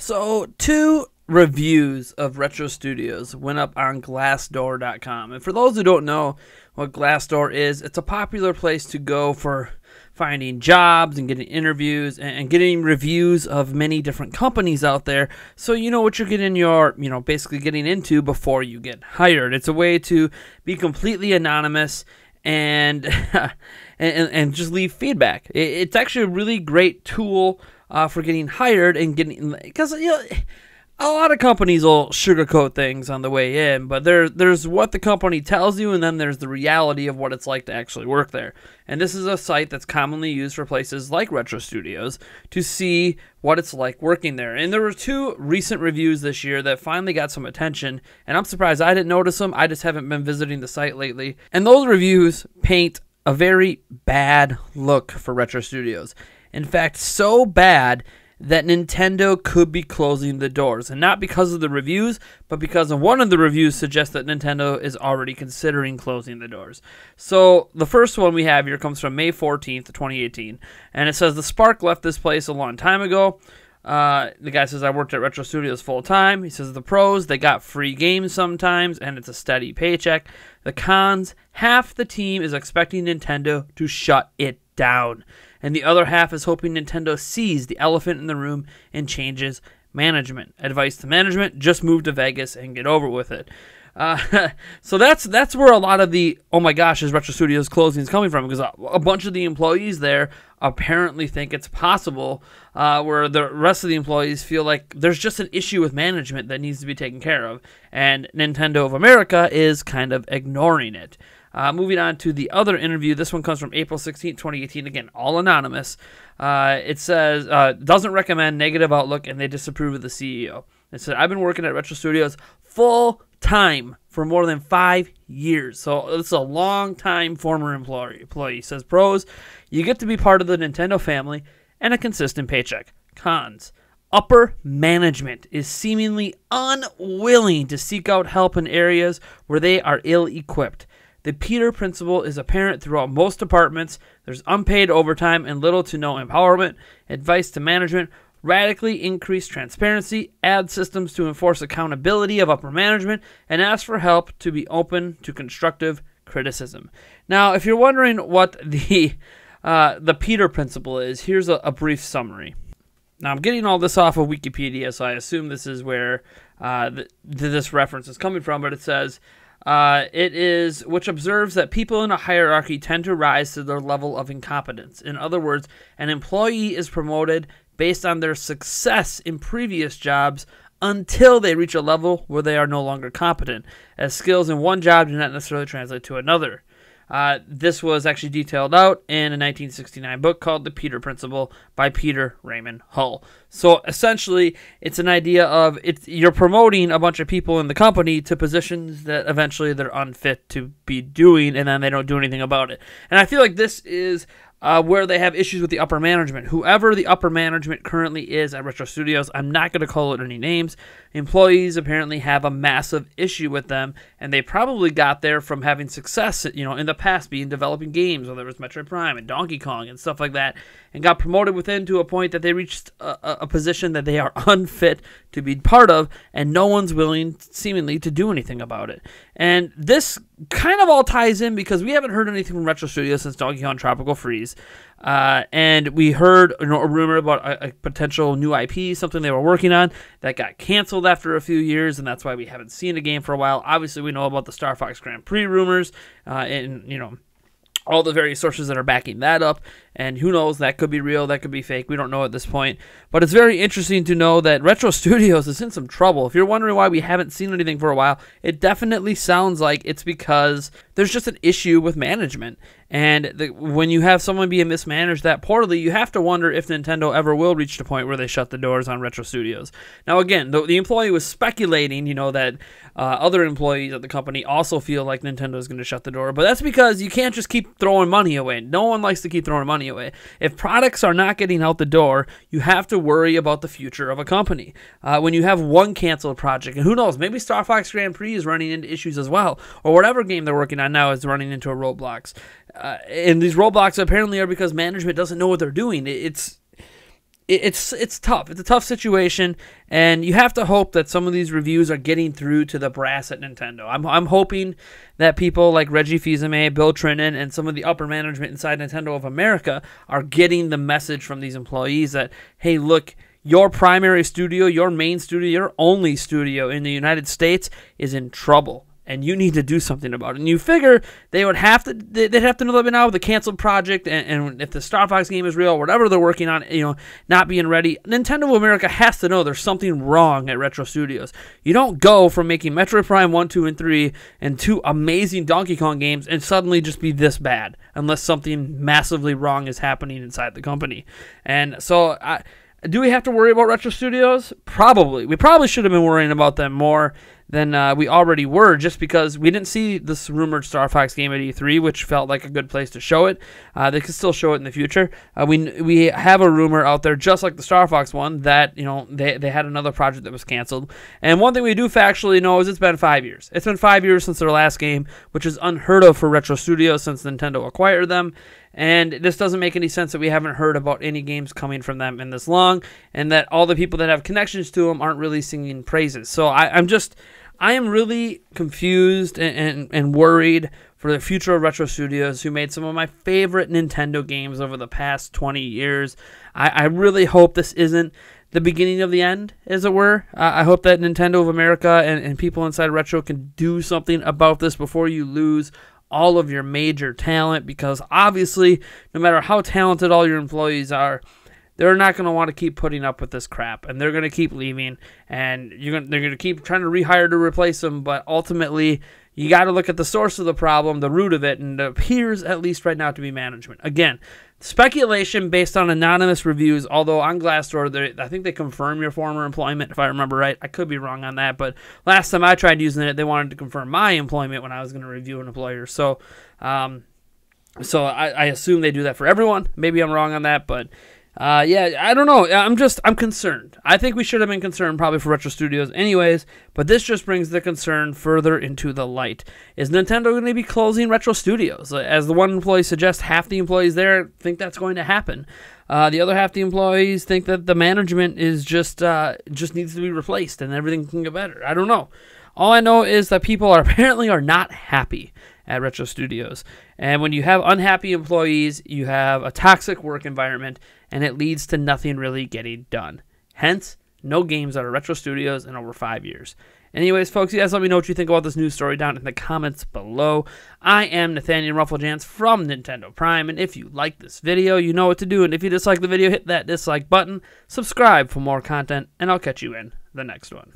So, two reviews of Retro Studios went up on Glassdoor.com. And for those who don't know what Glassdoor is, it's a popular place to go for finding jobs and getting interviews and getting reviews of many different companies out there, so you know what you're basically getting into before you get hired. It's a way to be completely anonymous and and just leave feedback. It's actually a really great tool for getting hired and getting, because a lot of companies will sugarcoat things on the way in, but there's what the company tells you, and then there's the reality of what it's like to actually work there. And this is a site that's commonly used for places like Retro Studios to see what it's like working there. And there were two recent reviews this year that finally got some attention, and I'm surprised I didn't notice them. I just haven't been visiting the site lately. And those reviews paint a very bad look for Retro Studios. In fact, so bad that Nintendo could be closing the doors. And not because of the reviews, but because of one of the reviews suggests that Nintendo is already considering closing the doors. So the first one we have here comes from May 14th, 2018. And it says, "The spark left this place a long time ago." The guy says, "I worked at Retro Studios full time." He says, "The pros, they got free games sometimes, and it's a steady paycheck. The cons, half the team is expecting Nintendo to shut it down, and the other half is hoping Nintendo sees the elephant in the room and changes management. Advice to management, just move to Vegas and get over with it." So that's where a lot of the, oh my gosh, is Retro Studios closing is coming from, because a bunch of the employees there apparently think it's possible, where the rest of the employees feel like there's just an issue with management that needs to be taken care of, and Nintendo of America is kind of ignoring it. Moving on to the other interview, this one comes from April 16th, 2018, again, all anonymous. It says, doesn't recommend, negative outlook, and they disapprove of the CEO. It said, "I've been working at Retro Studios full time for more than 5 years. So this is a long time former employee. He says, "Pros, you get to be part of the Nintendo family and a consistent paycheck. Cons, upper management is seemingly unwilling to seek out help in areas where they are ill-equipped. The Peter principle is apparent throughout most departments. There's unpaid overtime and little to no empowerment. Advice to management, radically increase transparency, add systems to enforce accountability of upper management, and ask for help to be open to constructive criticism." Now, if you're wondering what the Peter principle is, here's a brief summary. Now, I'm getting all this off of Wikipedia, so I assume this is where this reference is coming from, but it says, it is which observes that people in a hierarchy tend to rise to their level of incompetence. In other words, an employee is promoted based on their success in previous jobs until they reach a level where they are no longer competent, as skills in one job do not necessarily translate to another. This was actually detailed out in a 1969 book called The Peter Principle by Peter Raymond Hull. So essentially, it's an idea of you're promoting a bunch of people in the company to positions that eventually they're unfit to be doing, and then they don't do anything about it. And I feel like this is where they have issues with the upper management. Whoever the upper management currently is at Retro Studios, I'm not going to call it any names. Employees apparently have a massive issue with them, and they probably got there from having success, in the past, developing games, whether it was Metroid Prime and Donkey Kong and stuff like that, and got promoted within to a point that they reached a position that they are unfit to be part of, and no one's willing, seemingly, to do anything about it. And this kind of all ties in because we haven't heard anything from Retro Studios since Donkey Kong Tropical Freeze. And we heard a rumor about a potential new IP, something they were working on, that got canceled after a few years, and that's why we haven't seen a game for a while. Obviously, we know about the Star Fox Grand Prix rumors, and all the various sources that are backing that up, and who knows, that could be real, that could be fake, we don't know at this point. But it's very interesting to know that Retro Studios is in some trouble. If you're wondering why we haven't seen anything for a while, it definitely sounds like it's because there's just an issue with management. And when you have someone being mismanaged that poorly, you have to wonder if Nintendo ever will reach the point where they shut the doors on Retro Studios. Now, again, the employee was speculating, that other employees at the company also feel like Nintendo is going to shut the door. But that's because you can't just keep throwing money away. No one likes to keep throwing money away. If products are not getting out the door, you have to worry about the future of a company. When you have one canceled project, and who knows, maybe Star Fox Grand Prix is running into issues as well, or whatever game they're working on now is running into a roadblocks. And these roadblocks apparently are because management doesn't know what they're doing. it's tough. It's a tough situation, and you have to hope that some of these reviews are getting through to the brass at Nintendo. I'm hoping that people like Reggie Fils-Aimé, Bill Trinen, and some of the upper management inside Nintendo of America are getting the message from these employees that, hey, look, your primary studio, your main studio, your only studio in the United States is in trouble, and you need to do something about it. And you figure they'd have to know that by now with the canceled project, and if the Star Fox game is real, whatever they're working on, not being ready. Nintendo of America has to know there's something wrong at Retro Studios. You don't go from making Metroid Prime 1, 2, and 3 and 2 amazing Donkey Kong games and suddenly just be this bad unless something massively wrong is happening inside the company. And so do we have to worry about Retro Studios? Probably. We probably should have been worrying about them more than we already were, just because we didn't see this rumored Star Fox game at E3, which felt like a good place to show it. They could still show it in the future. We have a rumor out there, just like the Star Fox one, that they had another project that was canceled. And one thing we do factually know is it's been 5 years. It's been 5 years since their last game, which is unheard of for Retro Studios since Nintendo acquired them. And this doesn't make any sense that we haven't heard about any games coming from them in this long, and that all the people that have connections to them aren't really singing praises. So I am really confused and worried for the future of Retro Studios, who made some of my favorite Nintendo games over the past 20 years. I really hope this isn't the beginning of the end, as it were. I hope that Nintendo of America and people inside Retro can do something about this before you lose all of your major talent, because obviously, no matter how talented all your employees are, they're not going to want to keep putting up with this crap, and they're going to keep leaving, and they're going to keep trying to rehire to replace them, but ultimately, you got to look at the source of the problem, the root of it, and it appears, at least right now, to be management. Again, speculation based on anonymous reviews, although on Glassdoor, I think they confirm your former employment, if I remember right. I could be wrong on that, but last time I tried using it, they wanted to confirm my employment when I was going to review an employer. So I assume they do that for everyone. Maybe I'm wrong on that, but yeah, I don't know. I'm concerned. I think we should have been concerned probably for Retro Studios anyways, but this just brings the concern further into the light. Is Nintendo going to be closing Retro Studios? As the one employee suggests, half the employees there think that's going to happen. The other half the employees think that the management is just needs to be replaced and everything can get better. I don't know. All I know is that people apparently are not happy at Retro Studios. And when you have unhappy employees, you have a toxic work environment, and it leads to nothing really getting done. Hence, no games out of Retro Studios in over 5 years. Anyways, folks, you guys let me know what you think about this news story down in the comments below. I am Nathaniel Rufflejans from Nintendo Prime, and if you like this video, you know what to do. And if you dislike the video, hit that dislike button, subscribe for more content, and I'll catch you in the next one.